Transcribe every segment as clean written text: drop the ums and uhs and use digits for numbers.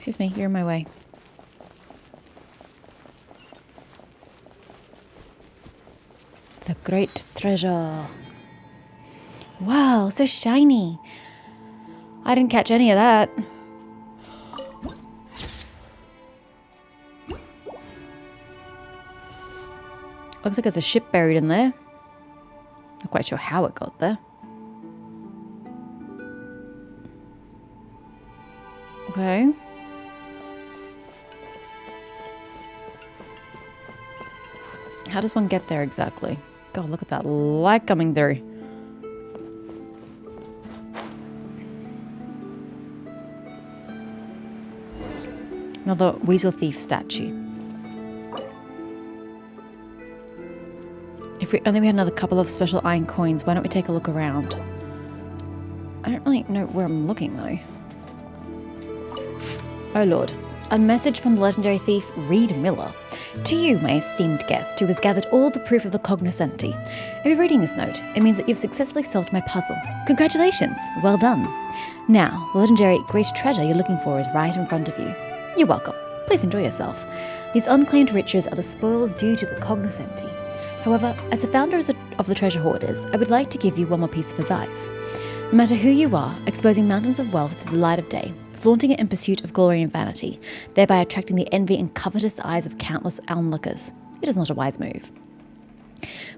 Excuse me, you're in my way. The great treasure. Wow, so shiny. I didn't catch any of that. Looks like there's a ship buried in there. Not quite sure how it got there. Okay. How does one get there exactly? God, look at that light coming through. Another weasel thief statue. If we only had another couple of special iron coins, why don't we take a look around? I don't really know where I'm looking though. Oh lord. A message from the legendary thief Reed Miller. To you, my esteemed guest, who has gathered all the proof of the cognoscenti. If you're reading this note, it means that you've successfully solved my puzzle. Congratulations! Well done. Now, the legendary great treasure you're looking for is right in front of you. You're welcome. Please enjoy yourself. These unclaimed riches are the spoils due to the cognoscenti. However, as the founder of the treasure hoarders, I would like to give you one more piece of advice. No matter who you are, exposing mountains of wealth to the light of day, flaunting it in pursuit of glory and vanity, thereby attracting the envy and covetous eyes of countless onlookers. It is not a wise move.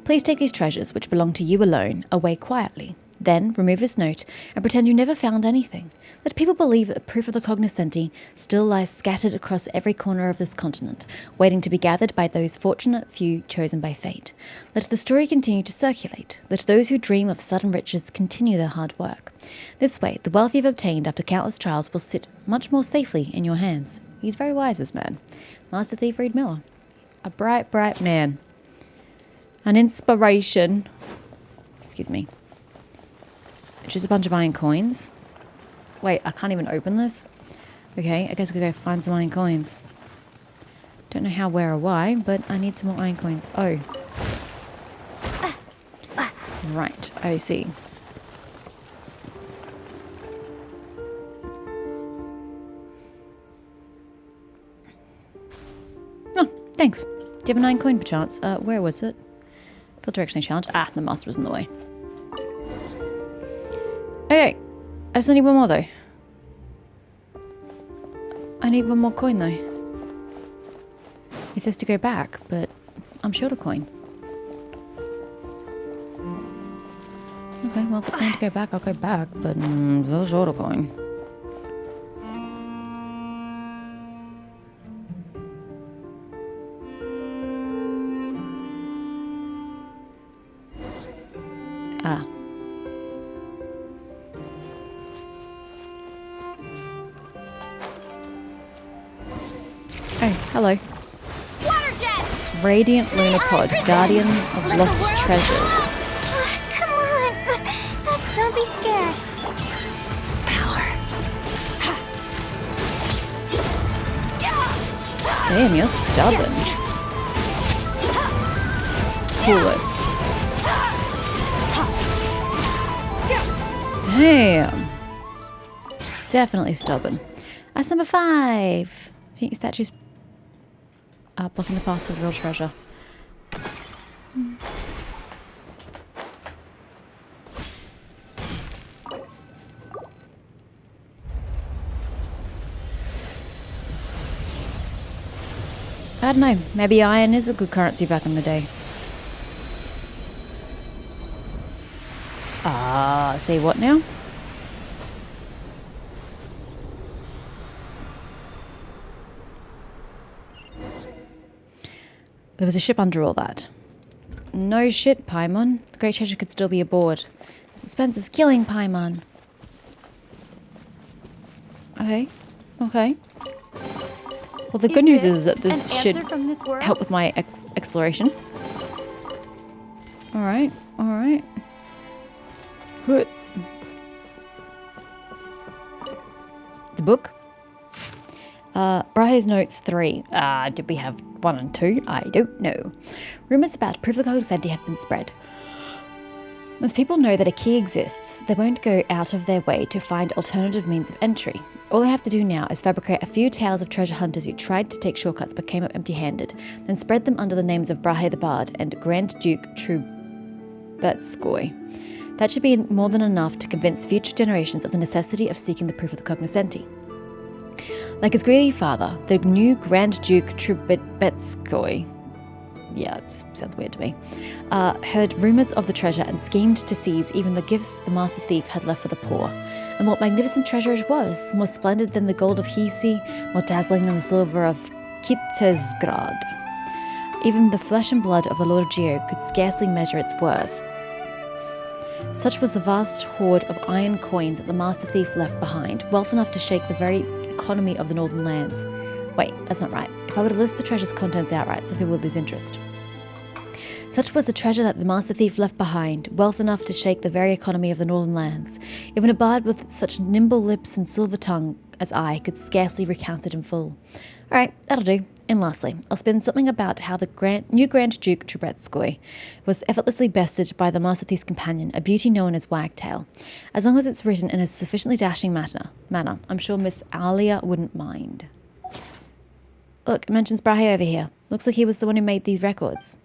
Please take these treasures, which belong to you alone, away quietly. Then remove this note and pretend you never found anything. Let people believe that the proof of the cognoscenti still lies scattered across every corner of this continent, waiting to be gathered by those fortunate few chosen by fate. Let the story continue to circulate. Let those who dream of sudden riches continue their hard work. This way, the wealth you've obtained after countless trials will sit much more safely in your hands. He's very wise, this man. Master Thief Reed Miller. A bright, bright man. An inspiration. Excuse me. Just a bunch of iron coins. Wait, I can't even open this? Okay, I guess I could go find some iron coins. Don't know how, where, or why, but I need some more iron coins. Oh. Right, I see. Oh, thanks. Do you have an iron coin perchance? Where was it? Field directional challenge. Ah, the master was in the way. Okay, I still need one more though. I need one more coin though. It says to go back, but I'm short a coin. Okay, well if it's saying to go back, I'll go back, but I'm still short a coin. Ah. Oh, hello. Water jet! Radiant Lunar Pod, guardian of lost treasures. Come on. Don't be scared. Power. Damn, you're stubborn. Cool it. Damn. Definitely stubborn. That's number 5. Painting statues blocking the path to the real treasure. I don't know. Maybe iron is a good currency back in the day. See what now? There was a ship under all that. No shit, Paimon. The great treasure could still be aboard. The suspense is killing Paimon. Okay. Okay. Well, the good news is that this should help with my exploration. Alright. Alright. The book? Briar's Notes 3. Did we have 1 and 2? I don't know. Rumours about proof of cognoscenti have been spread. Once people know that a key exists, they won't go out of their way to find alternative means of entry. All they have to do now is fabricate a few tales of treasure hunters who tried to take shortcuts but came up empty-handed, then spread them under the names of Brahe the Bard and Grand Duke Trubetskoy. That should be more than enough to convince future generations of the necessity of seeking the proof of the cognoscenti. Like his greedy father, the new Grand Duke Trubetskoy, yeah, it sounds weird to me, heard rumours of the treasure and schemed to seize even the gifts the master thief had left for the poor. And what magnificent treasure it was, more splendid than the gold of Hisi, more dazzling than the silver of Kitsesgrad. Even the flesh and blood of the Lord of Geo could scarcely measure its worth. Such was the vast hoard of iron coins that the master thief left behind, wealth enough to shake the very economy of the northern lands. Wait, that's not right. If I were to list the treasure's contents outright, some people would lose interest. Such was the treasure that the master thief left behind, wealth enough to shake the very economy of the northern lands. Even a bard with such nimble lips and silver tongue as I could scarcely recount it in full. Alright, that'll do. And lastly, I'll spin something about how the new Grand Duke Trubetskoy was effortlessly bested by the master thief's companion, a beauty known as Wagtail. As long as it's written in a sufficiently dashing manner, I'm sure Miss Alia wouldn't mind. Look, it mentions Brahe over here. Looks like he was the one who made these records.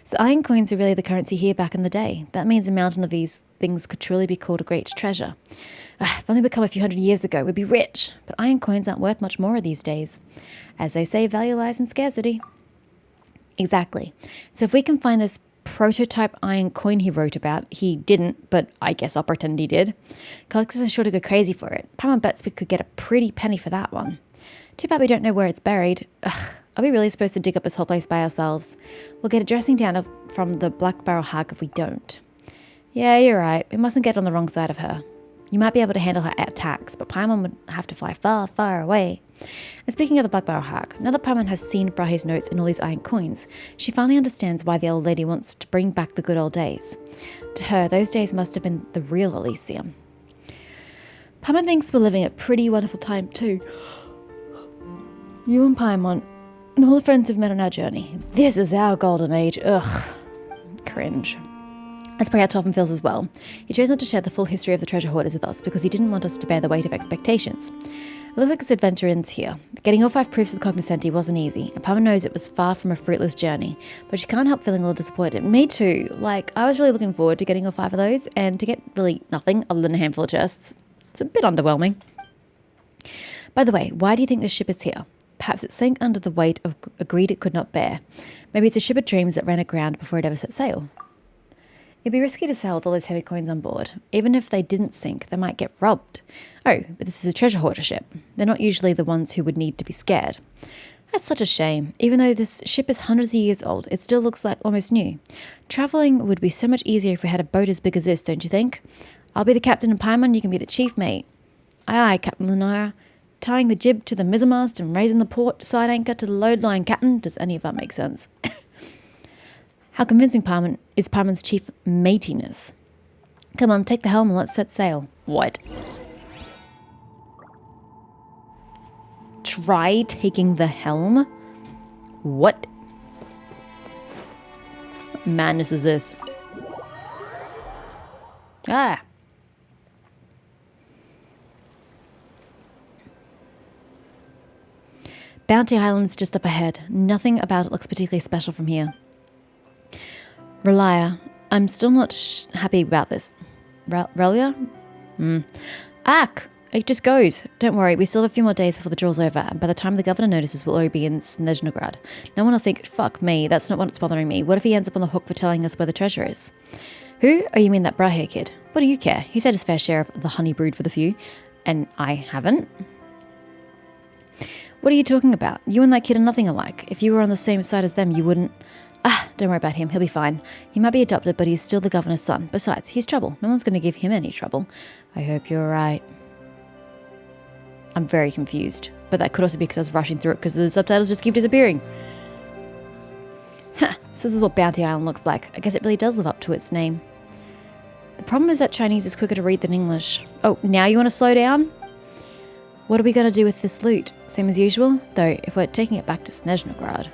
So iron coins were really the currency here back in the day. That means a mountain of these things could truly be called a great treasure. If only we'd come a few hundred years ago, we'd be rich. But iron coins aren't worth much more these days. As they say, value lies in scarcity. Exactly. So if we can find this prototype iron coin he wrote about, he didn't, but I guess I'll pretend he did. Collectors are sure to go crazy for it. Paimon bets we could get a pretty penny for that one. Too bad we don't know where it's buried. Ugh, are we really supposed to dig up this whole place by ourselves? We'll get a dressing down from the Black Barrel Hag if we don't. Yeah, you're right. We mustn't get on the wrong side of her. You might be able to handle her attacks, but Paimon would have to fly far, far away. And speaking of the Black Barrel Hag, now that Paimon has seen Brahe's notes and all these iron coins, she finally understands why the old lady wants to bring back the good old days. To her, those days must have been the real Elysium. Paimon thinks we're living a pretty wonderful time too. You and Paimon, and all the friends we've met on our journey. This is our golden age. Ugh. Cringe. That's probably how Topham feels as well. He chose not to share the full history of the treasure hoarders with us because he didn't want us to bear the weight of expectations. It looks like this adventure ends here. Getting all 5 proofs of the cognoscenti wasn't easy, and Paimon knows it was far from a fruitless journey, but she can't help feeling a little disappointed. Me too. Like, I was really looking forward to getting all 5 of those, and to get really nothing other than a handful of chests. It's a bit underwhelming. By the way, why do you think this ship is here? Perhaps it sank under the weight of a greed it could not bear. Maybe it's a ship of dreams that ran aground before it ever set sail. It'd be risky to sail with all those heavy coins on board. Even if they didn't sink, they might get robbed. Oh, but this is a treasure hoarder ship. They're not usually the ones who would need to be scared. That's such a shame. Even though this ship is hundreds of years old, it still looks like almost new. Travelling would be so much easier if we had a boat as big as this, don't you think? I'll be the captain and Paimon, you can be the chief mate. Aye, aye, Captain Lunara. Tying the jib to the mizzenmast and raising the port side anchor to the load line, Captain. Does any of that make sense? How convincing Paimon is Paimon's chief matiness. Come on, take the helm and let's set sail. What? Try taking the helm? What? What madness is this? Ah. Bounty Island's just up ahead. Nothing about it looks particularly special from here. Relia, I'm still not happy about this. Relia? Ack! It just goes. Don't worry, we still have a few more days before the drill's over, and by the time the governor notices, we'll already be in Snezhnograd. No one will think, fuck me, that's not what's bothering me. What if he ends up on the hook for telling us where the treasure is? Who? Oh, you mean that Brahe kid? What do you care? He's had his fair share of the honey brewed for the few, and I haven't. What are you talking about? You and that kid are nothing alike. If you were on the same side as them, you wouldn't... don't worry about him. He'll be fine. He might be adopted, but he's still the governor's son. Besides, he's trouble. No one's going to give him any trouble. I hope you're right. I'm very confused. But that could also be because I was rushing through it because the subtitles just keep disappearing. So this is what Bounty Island looks like. I guess it really does live up to its name. The problem is that Chinese is quicker to read than English. Oh, now you want to slow down? What are we going to do with this loot? Same as usual? Though, if we're taking it back to Snezhnograd.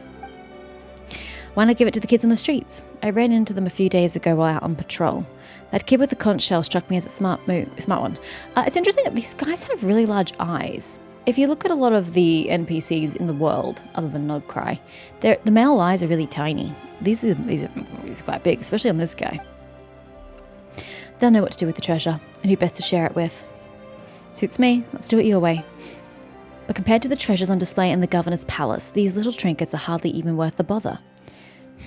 Why not give it to the kids on the streets? I ran into them a few days ago while out on patrol. That kid with the conch shell struck me as a smart one. It's interesting that these guys have really large eyes. If you look at a lot of the NPCs in the world, other than Nodcry, the male eyes are really tiny. These are quite big, especially on this guy. They'll know what to do with the treasure, and who best to share it with. Suits me, let's do it your way. But compared to the treasures on display in the governor's palace, these little trinkets are hardly even worth the bother.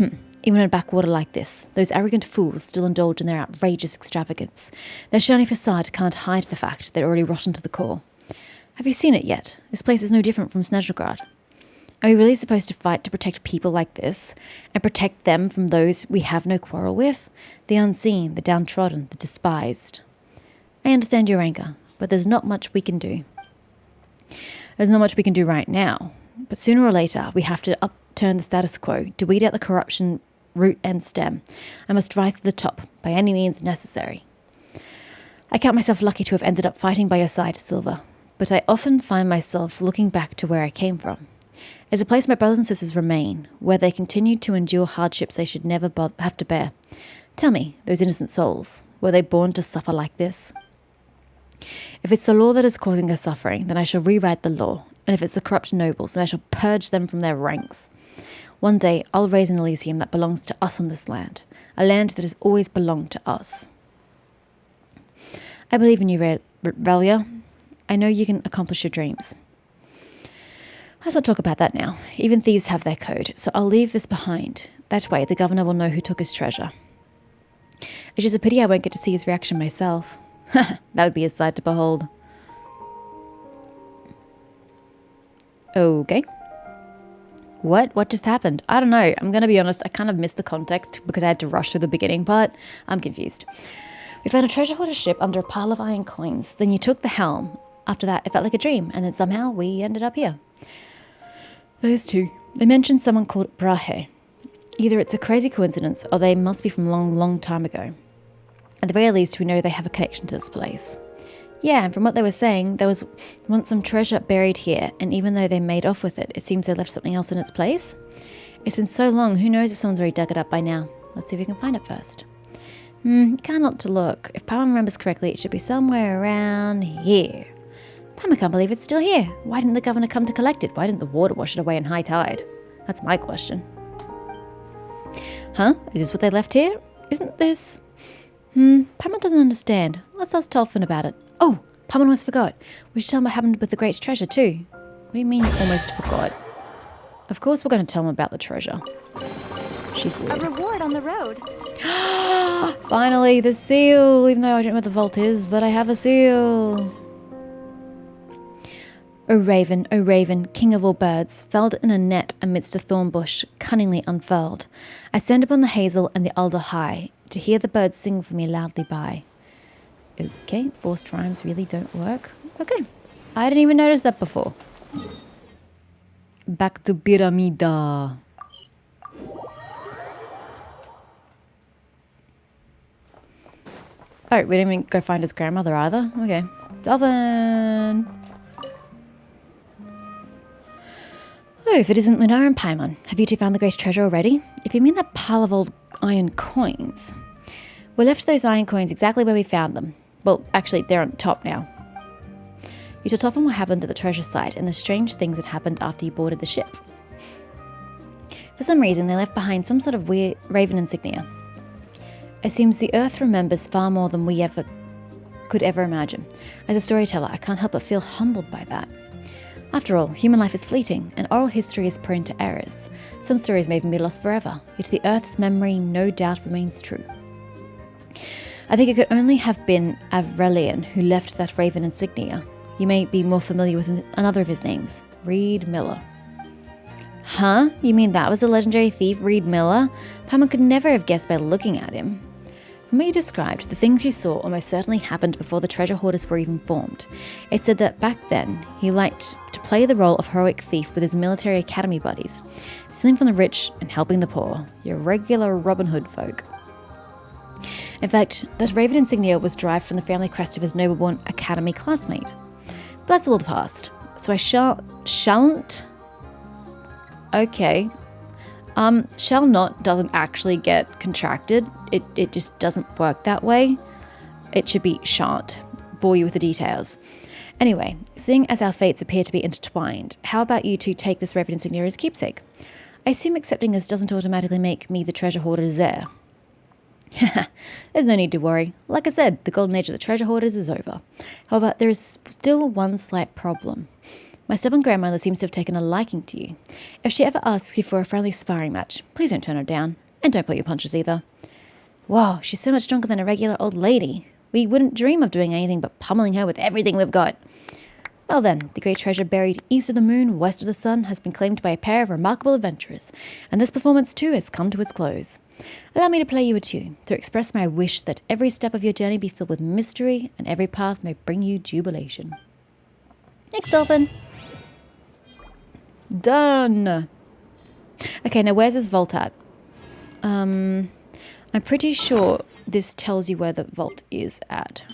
Even in a backwater like this, those arrogant fools still indulge in their outrageous extravagance. Their shiny facade can't hide the fact they're already rotten to the core. Have you seen it yet? This place is no different from Snezhlgrad. Are we really supposed to fight to protect people like this, and protect them from those we have no quarrel with? The unseen, the downtrodden, the despised. I understand your anger, but there's not much we can do. There's not much we can do right now, but sooner or later we have to upturn the status quo to weed out the corruption root and stem. I must rise to the top by any means necessary. I count myself lucky to have ended up fighting by your side, Silver, but I often find myself looking back to where I came from. It's a place my brothers and sisters remain, where they continue to endure hardships they should never have to bear. Tell me, those innocent souls, were they born to suffer like this? If it's the law that is causing their suffering, then I shall rewrite the law, and if it's the corrupt nobles, then I shall purge them from their ranks. One day, I'll raise an Elysium that belongs to us on this land, a land that has always belonged to us. I believe in you, Relia. I know you can accomplish your dreams. Let's not talk about that now. Even thieves have their code, so I'll leave this behind. That way, the governor will know who took his treasure. It's just a pity I won't get to see his reaction myself. That would be a sight to behold. Okay. What just happened? I don't know. I'm going to be honest. I kind of missed the context because I had to rush through the beginning part. I'm confused. We found a treasure hoarder ship under a pile of iron coins. Then you took the helm. After that, it felt like a dream. And then somehow we ended up here. Those two. They mentioned someone called Brahe. Either it's a crazy coincidence or they must be from long time ago. At the very least, we know they have a connection to this place. Yeah, and from what they were saying, there was once some treasure buried here, and even though they made off with it, it seems they left something else in its place. It's been so long, who knows if someone's already dug it up by now. Let's see if we can find it first. Can't not to look. If Pama remembers correctly, it should be somewhere around here. Pama can't believe it's still here. Why didn't the governor come to collect it? Why didn't the water wash it away in high tide? That's my question. Huh? Is this what they left here? Isn't this... Paimon doesn't understand. Let's ask Tolfin about it. Oh, Paimon almost forgot. We should tell him what happened with the great treasure too. What do you mean you almost forgot? Of course we're going to tell him about the treasure. She's weird. A reward on the road. Finally, the seal. Even though I don't know what the vault is, but I have a seal. O raven, king of all birds, felled in a net amidst a thorn bush, cunningly unfurled. I stand upon the hazel and the alder high, to hear the birds sing for me loudly by. Okay, forced rhymes really don't work. Okay, I didn't even notice that before. Back to Pyramida. Oh, we didn't even go find his grandmother either. Okay. Delvin! Oh, if it isn't Lunara and Paimon, have you two found the great treasure already? If you mean that pile of old iron coins. We left those iron coins exactly where we found them. Well, actually, they're on top now. You told Tolfin what happened at the treasure site and the strange things that happened after you boarded the ship. For some reason, they left behind some sort of weird raven insignia. It seems the Earth remembers far more than we could ever imagine. As a storyteller, I can't help but feel humbled by that. After all, human life is fleeting, and oral history is prone to errors. Some stories may even be lost forever, yet the Earth's memory no doubt remains true. I think it could only have been Avrelian who left that raven insignia. You may be more familiar with another of his names, Reed Miller. Huh? You mean that was the legendary thief, Reed Miller? Paimon could never have guessed by looking at him. From what you described, the things you saw almost certainly happened before the treasure hoarders were even formed. It said that back then, he liked to play the role of heroic thief with his military academy buddies, stealing from the rich and helping the poor, your regular Robin Hood folk. In fact, that raven insignia was derived from the family crest of his noble-born academy classmate. But that's all the past, so I shan't... Okay. Shall not doesn't actually get contracted. It just doesn't work that way. It should be shan't. Bore you with the details. Anyway, seeing as our fates appear to be intertwined, how about you two take this reverend insignia as keepsake? I assume accepting this doesn't automatically make me the treasure hoarder's heir. There's no need to worry. Like I said, the golden age of the treasure hoarders is over. However, there is still one slight problem. My stubborn grandmother seems to have taken a liking to you. If she ever asks you for a friendly sparring match, please don't turn her down. And don't pull your punches either. Wow, she's so much stronger than a regular old lady. We wouldn't dream of doing anything but pummeling her with everything we've got. Well then, the great treasure buried east of the moon, west of the sun, has been claimed by a pair of remarkable adventurers, and this performance too has come to its close. Allow me to play you a tune, to express my wish that every step of your journey be filled with mystery, and every path may bring you jubilation. Thanks, Dolphin. Done. Okay, now where's this vault at? I'm pretty sure this tells you where the vault is at.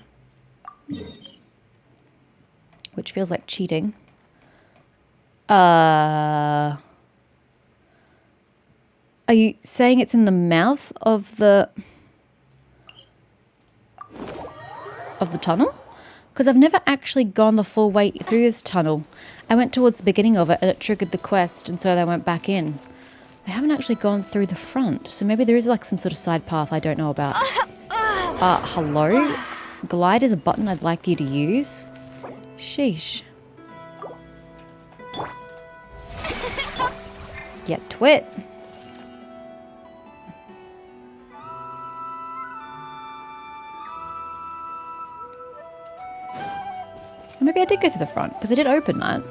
Which feels like cheating. Are you saying it's in the mouth of the tunnel? Because I've never actually gone the full way through this tunnel. I went towards the beginning of it and it triggered the quest, and so I went back in. I haven't actually gone through the front, so maybe there is like some sort of side path I don't know about. Hello? Glide is a button I'd like you to use. Sheesh. Yeah, twit. Or maybe I did go through the front, because I did open that.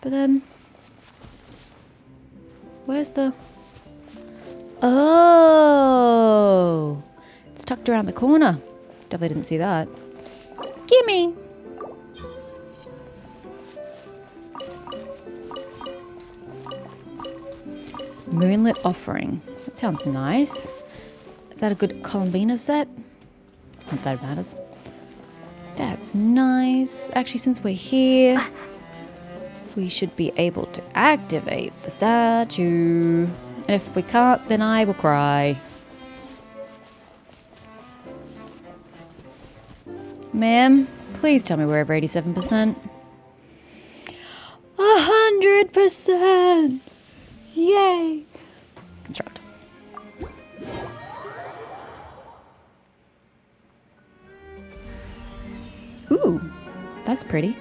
But then... where's the... oh! It's tucked around the corner. Definitely didn't see that. Gimme! Moonlit Offering. That sounds nice. Is that a good Columbina set? Not that it matters. That's nice. Actually, since we're here, we should be able to activate the statue. And if we can't, then I will cry. Ma'am, please tell me we're over 87%. 100%! Yay! Construct. Ooh, that's pretty.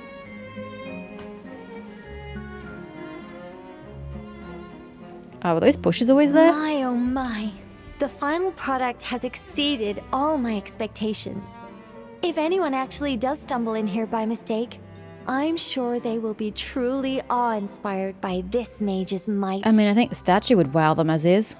Oh, were those bushes always there? My oh my. The final product has exceeded all my expectations. If anyone actually does stumble in here by mistake, I'm sure they will be truly awe-inspired by this mage's might. I mean, I think the statue would wow them as is.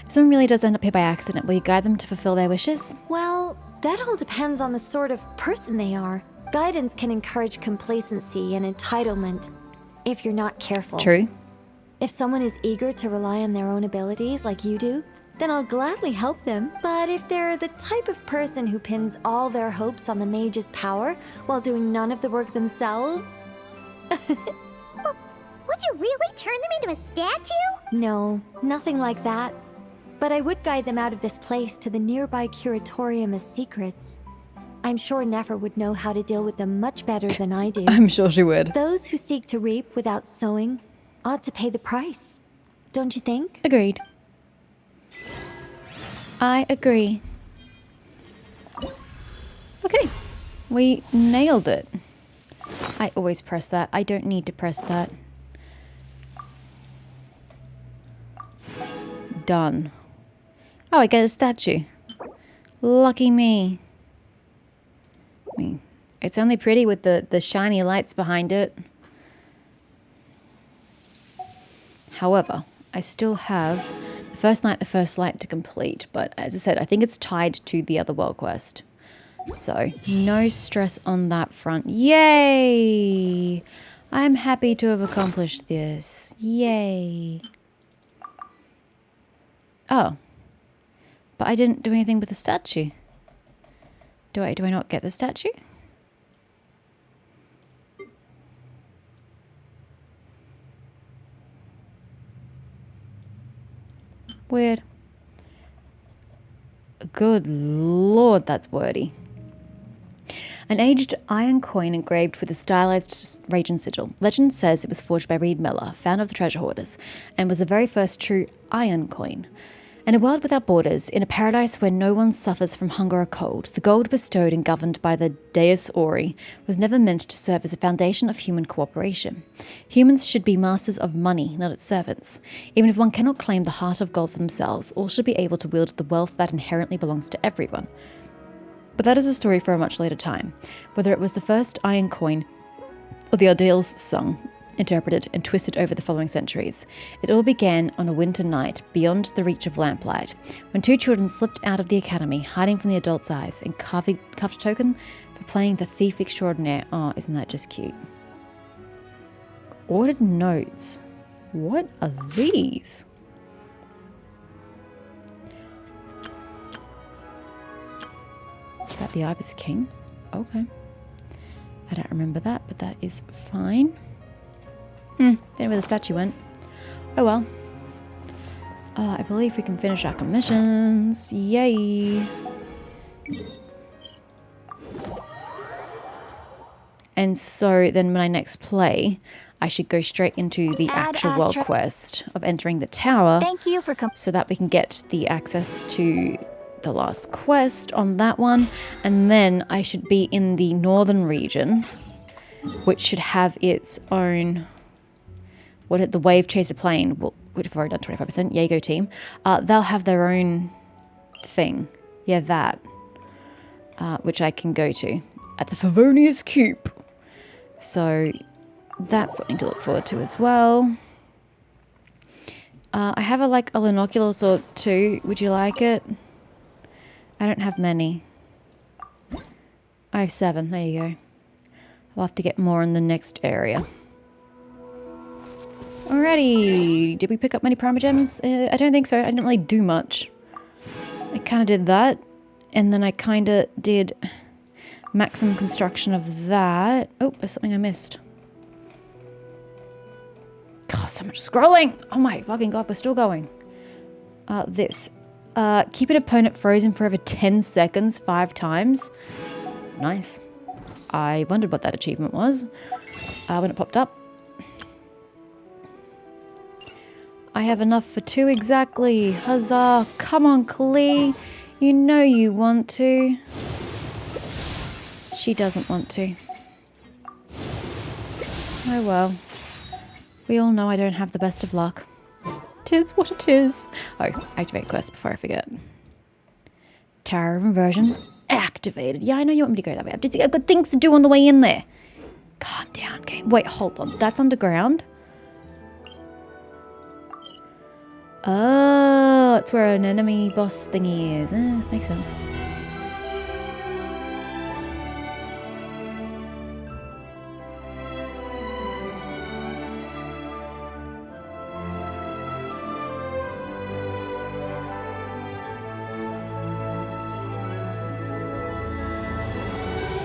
If someone really does end up here by accident, will you guide them to fulfill their wishes? Well, that all depends on the sort of person they are. Guidance can encourage complacency and entitlement if you're not careful. True. If someone is eager to rely on their own abilities like you do, then I'll gladly help them. But if they're the type of person who pins all their hopes on the mage's power while doing none of the work themselves... Would you really turn them into a statue? No, nothing like that. But I would guide them out of this place to the nearby Curatorium of Secrets. I'm sure Nefer would know how to deal with them much better than I do. I'm sure she would. Those who seek to reap without sowing ought to pay the price. Don't you think? Agreed. I agree. Okay. We nailed it. I always press that. I don't need to press that. Done. Oh, I get a statue. Lucky me. I mean, it's only pretty with the shiny lights behind it. However, I still have the first night, the first light to complete. But as I said, I think it's tied to the other world quest. So, no stress on that front. Yay! I'm happy to have accomplished this. Yay. Oh. But I didn't do anything with the statue. Do I not get the statue? Weird. Good lord, that's wordy. An aged iron coin engraved with a stylized region sigil. Legend says it was forged by Reed Miller, founder of the Treasure Hoarders, and was the very first true iron coin. In a world without borders, in a paradise where no one suffers from hunger or cold, the gold bestowed and governed by the Deus Ori was never meant to serve as a foundation of human cooperation. Humans should be masters of money, not its servants. Even if one cannot claim the heart of gold for themselves, all should be able to wield the wealth that inherently belongs to everyone. But that is a story for a much later time. Whether it was the first iron coin or the ordeals sung, interpreted and twisted over the following centuries, it all began on a winter night beyond the reach of lamplight, when two children slipped out of the academy, hiding from the adults' eyes, and carved a token for playing the thief extraordinaire. Oh, isn't that just cute? Ordered notes. What are these? About the Ibis King. Okay. I don't remember that, but that is fine. Don't know where the statue went. Oh well. I believe we can finish our commissions. Yay. And so then when I next play, I should go straight into the actual world quest of entering the tower. Thank you for so that we can get the access to the last quest on that one, and then I should be in the northern region, which should have its own the wave chaser plane. Well, we've already done 25%. Yago team. They'll have their own thing. Yeah, that. Which I can go to at the Favonius Cube. So that's something to look forward to as well. I have a linoculus or two. Would you like it? I don't have many. I have 7. There you go. I'll have to get more in the next area. Alrighty. Did we pick up many Primogems? I don't think so. I didn't really do much. I kind of did that. And then I kind of did maximum construction of that. Oh, there's something I missed. God, so much scrolling. Oh my fucking god, we're still going. This. Keep an opponent frozen for over 10 seconds 5 times. Nice. I wondered what that achievement was when it popped up. I have enough for 2 exactly. Huzzah. Come on, Klee. You know you want to. She doesn't want to. Oh well. We all know I don't have the best of luck. 'Tis what it is. Oh, activate quest before I forget. Tower of Inversion activated. Yeah, I know you want me to go that way. I've got things to do on the way in there. Calm down, game. Wait, hold on. That's underground? Oh, it's where an enemy boss thingy is. Makes sense.